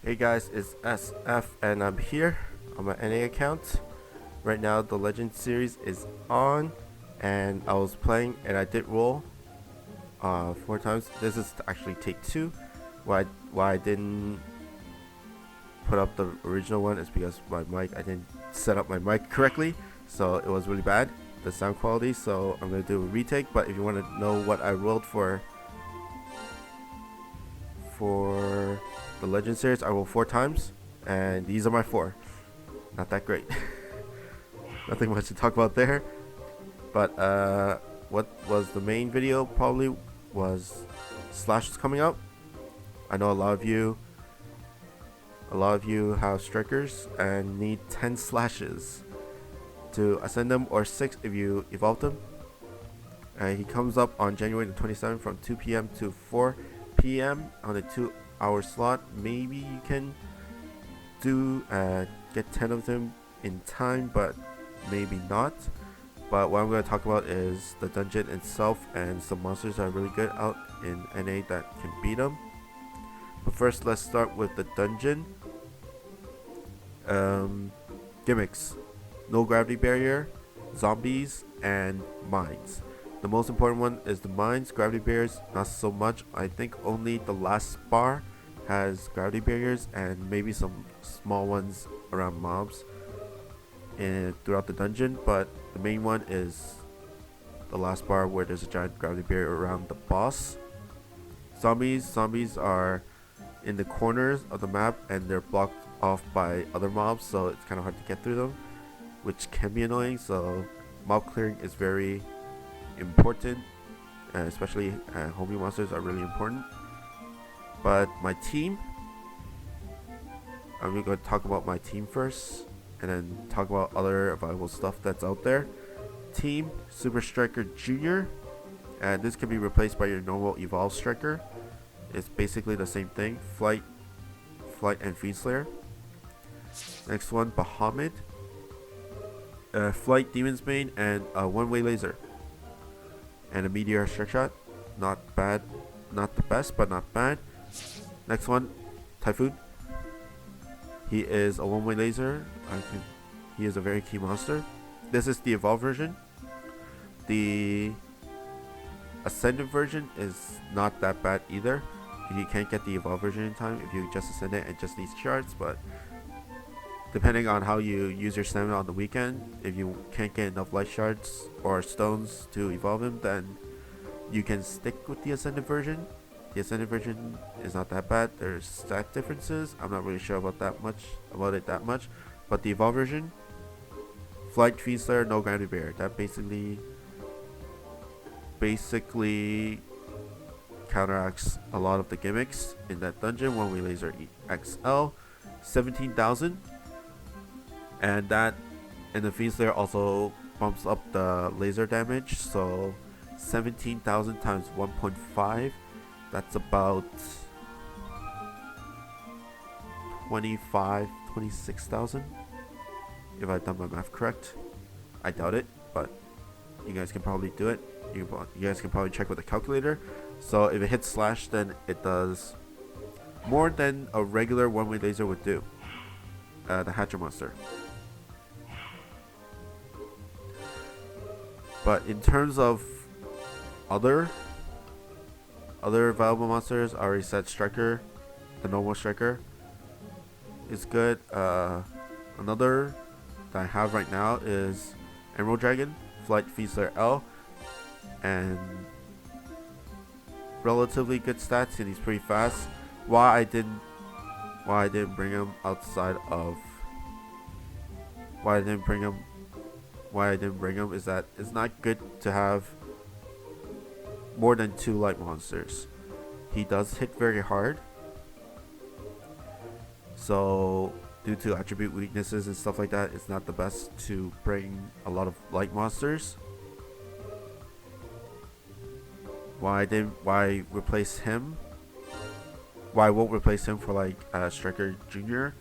Hey guys, it's SF and I'm here on my NA account. Right now the Legend series is on and I was playing and I did roll 4 times. This is actually take 2. Why I didn't put up the original one is because I didn't set up my mic correctly, so it was really bad, the sound quality. So I'm gonna do a retake, but if you want to know what I rolled for the Legend series, I rolled 4 times and these are my 4. Not that great. Nothing much to talk about there. But what was the main video probably was slashes coming out. I know a lot of you have strikers and need 10 slashes to ascend them, or 6 if you evolve them. He comes up on January the 27th from 2 p.m. to 4 p.m. on a 2-hour slot. Maybe you can do get 10 of them in time, but maybe not. But what I'm going to talk about is the dungeon itself and some monsters that are really good out in NA that can beat them. But first, let's start with the dungeon. Gimmicks, no gravity barrier, zombies, and mines. The most important one is the mines. Gravity barriers, not so much. I think only the last bar has gravity barriers and maybe some small ones around mobs throughout the dungeon, but the main one is the last bar where there's a giant gravity barrier around the boss. Zombies are in the corners of the map and they're blocked off by other mobs, so it's kind of hard to get through them, which can be annoying. So mob clearing is very important, especially homie monsters are really important. But my team, I'm going to talk about my team first and then talk about other available stuff that's out there. Team Super Striker Junior, and this can be replaced by your normal Evolve Striker. It's basically the same thing. Flight and Fiend Slayer. Next one, Bahamut, Flight, Demon's Bane, and a one-way laser, and a Meteor Strike Shot. Not bad, not the best, but not bad. Next one, Typhon. He is a one-way laser. He is a very key monster. This is the evolved version. The ascended version is not that bad either. You can't get the evolved version in time if you just ascend it and just these shards, but depending on how you use your stamina on the weekend, if you can't get enough light shards or stones to evolve him, then you can stick with the ascended version. The ascended version is not that bad. There's stat differences. I'm not really sure about it that much. But the evolved version, Flight, Fiend Slayer, no gravity barrier. That basically counteracts a lot of the gimmicks in that dungeon. One way laser XL, 17,000, and the Fiend Slayer also bumps up the laser damage. So 17,000 times 1.5. That's about 26,000, if I've done my math correct. I doubt it, but you guys can probably do it. You guys can probably check with the calculator. So if it hits slash, then it does more than a regular one-way laser would do. The Hatcher monster. But in terms of other available monsters, I already said Striker, the normal Striker is good. Another that I have right now is Emerald Dragon, Flight, Fiend Slayer L, and relatively good stats, and he's pretty fast. Why I didn't bring him is that it's not good to have more than 2 light monsters. He does hit very hard, so due to attribute weaknesses and stuff like that, it's not the best to bring a lot of light monsters. Why I won't replace him for like Striker Junior?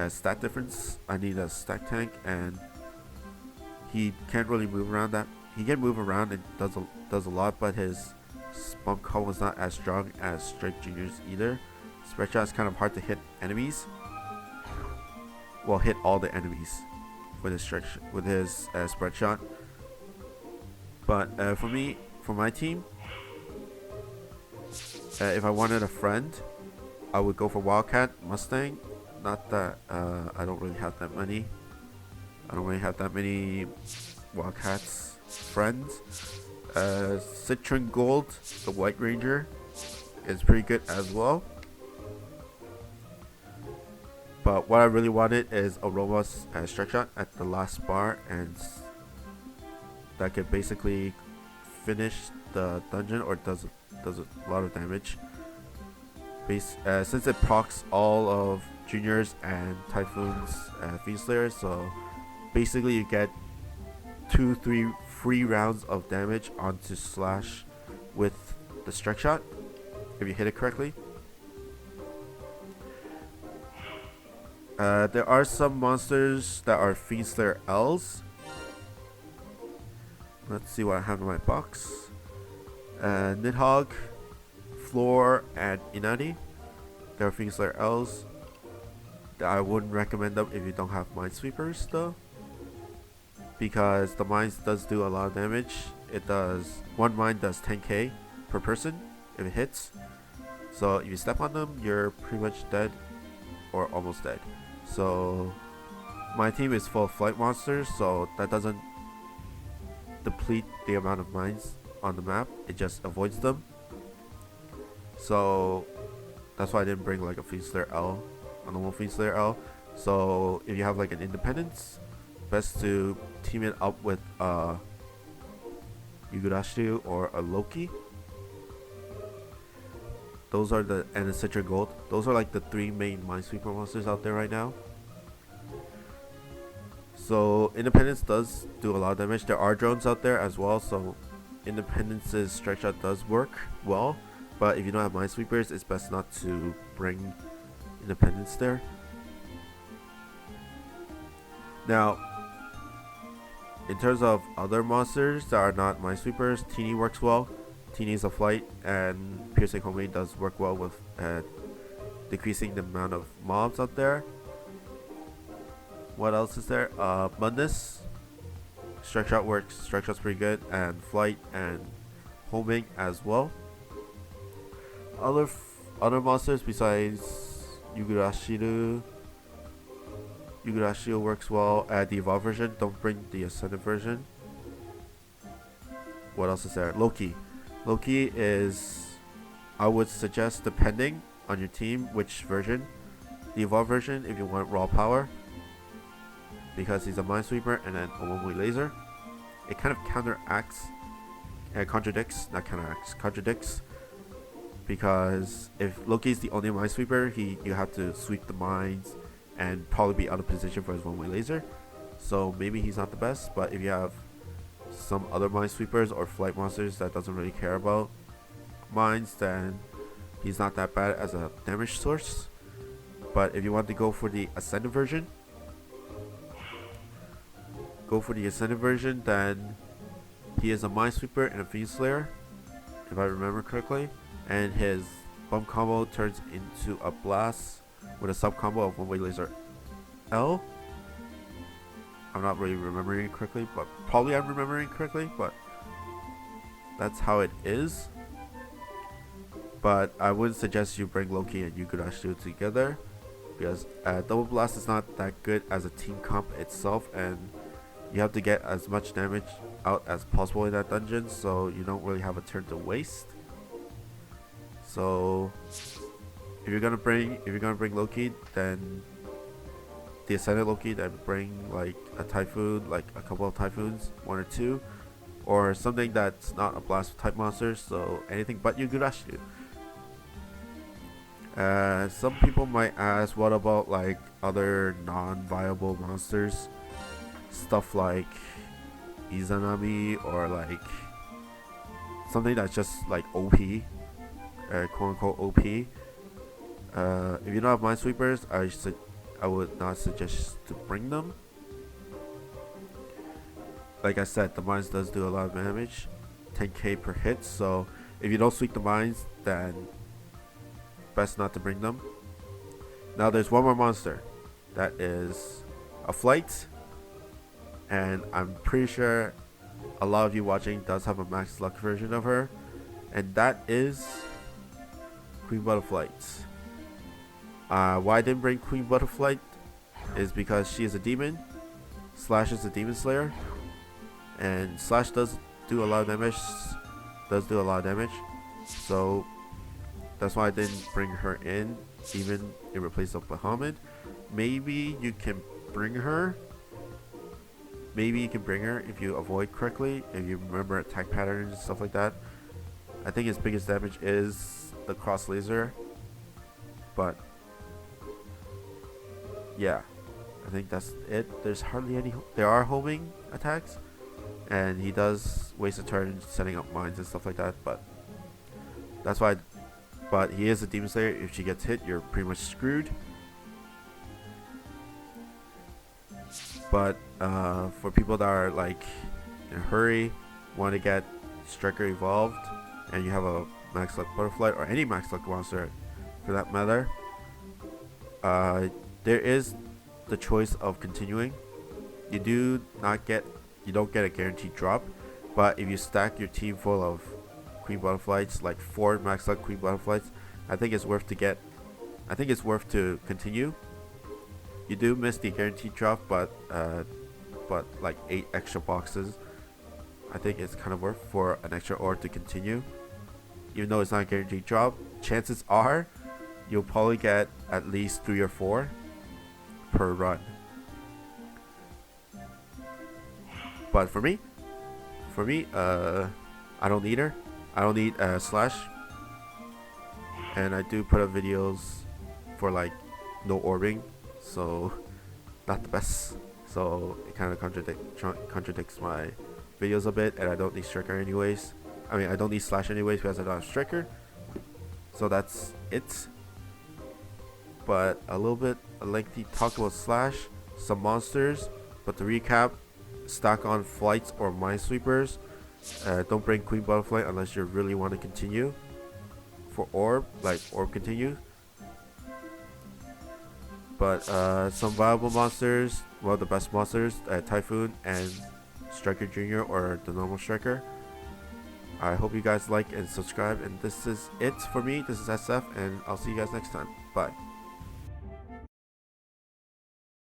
Stat difference, I need a stack tank, and he can't really move around that. He can move around and does a lot, but his bump call was not as strong as Strike Junior's either. Spread shot is kind of hard to hit enemies. Well, hit all the enemies with his spread shot. But for me, for my team, if I wanted a friend, I would go for Wildcat Mustang. Not that I don't really have that many. I don't really have that many Wildcats friends. Citran Golde, the White Ranger, is pretty good as well. But what I really wanted is a robust strike shot at the last bar, and that could basically finish the dungeon or does a lot of damage. Since it procs all of Junior's and Typhon's Fiend Slayer, so basically you get 2-3 free rounds of damage onto Slash with the strike shot if you hit it correctly. There are some monsters that are Fiend Slayer L's. Let's see what I have in my box. Nidhogg, Flor, and Inani. They're Fiend Slayer L's. I wouldn't recommend them if you don't have Minesweepers though, because the mines does do a lot of damage. One mine does 10k per person if it hits. So if you step on them, you're pretty much dead or almost dead. So my team is full of flight monsters, so that doesn't deplete the amount of mines on the map, it just avoids them. So that's why I didn't bring like a Fiend Slayer L, a normal Fiend Slayer L. So if you have like an Independence, best to team it up with Yggdrasil or a Loki. Those are and a Citran Golde. Those are like the 3 main Minesweeper monsters out there right now. So Independence does do a lot of damage. There are drones out there as well, so Independence's strike shot does work well. But if you don't have Minesweepers, it's best not to bring Independence there. Now, in terms of other monsters that are not Minesweepers, Tini works well. Tini is a flight, and Piercing Homemade does work well with decreasing the amount of mobs out there. What else is there? Mundus. Strike shot works. Strike shot's pretty good, and flight and homing as well. Other monsters besides Yggdrasil works well. The evolved version. Don't bring the ascended version. What else is there? Loki is, I would suggest, depending on your team, which version. The evolved version if you want raw power, because he's a Minesweeper and then a one-way laser. It kind of contradicts, because if Loki is the only Minesweeper, you have to sweep the mines and probably be out of position for his one-way laser. So maybe he's not the best, but if you have some other Minesweepers or flight monsters that doesn't really care about mines, then he's not that bad as a damage source. But if you want to go for the ascended version, then he is a Minesweeper and a Fiend Slayer, if I remember correctly, and his bump combo turns into a blast with a sub combo of one-way laser L. I'm not really remembering it correctly, but probably I'm remembering correctly, but that's how it is. But I wouldn't suggest you bring Loki and Yggdrasil together, because Double Blast is not that good as a team comp itself, and you have to get as much damage out as possible in that dungeon, so you don't really have a turn to waste. So if you're gonna bring Loki, then the Ascended Loki, then bring like a Typhoon, like a couple of Typhoons, 1 or 2, or something that's not a blast type monster, so anything but Yggdrasil. Some people might ask, what about like other non-viable monsters, stuff like Izanami, or like something that's just like OP, quote unquote OP. If you don't have Minesweepers, I would not suggest to bring them. Like I said, the mines does do a lot of damage, 10k per hit, so if you don't sweep the mines, then best not to bring them. Now there's one more monster that is a flight, and I'm pretty sure a lot of you watching does have a max luck version of her, and that is Queen Butterflight. Why I didn't bring Queen Butterflight is because she is a demon. Slash is a demon slayer, and Slash does do a lot of damage. So that's why I didn't bring her in, even in replace of Bahamut. Maybe you can bring her. Maybe you can bring her if you avoid correctly, if you remember attack patterns and stuff like that. I think his biggest damage is the cross laser, but yeah, I think that's it. There's hardly any. There are homing attacks, and he does waste a turn setting up mines and stuff like that. But that's why. But he is a demon slayer. If she gets hit, you're pretty much screwed. But for people that are like in a hurry, want to get Striker evolved, and you have a max luck butterfly or any max luck monster for that matter, there is the choice of continuing. You don't get a guaranteed drop, but if you stack your team full of Queen Butterflights, like 4 max luck Queen Butterflights, I think it's worth to continue. You do miss the guaranteed drop, but like 8 extra boxes, I think it's kind of worth for an extra ore to continue. Even though it's not a guaranteed drop, chances are you'll probably get at least 3 or 4 per run. But for me, I don't need her. I don't need Slash, and I do put up videos for like no orbing, so not the best. So it kind of contradicts my videos a bit, and I don't need Striker anyways. I mean, I don't need Slash anyways because I don't have Striker. So that's it. But a little bit lengthy talk about Slash, some monsters. But to recap, stack on flights or minesweepers. Don't bring Queen Butterfly unless you really want to continue. For orb continue. But some viable monsters, one of the best monsters, Typhon and Striker Jr. or the normal Striker. I hope you guys like and subscribe, and this is it for me. This is SF, and I'll see you guys next time. Bye.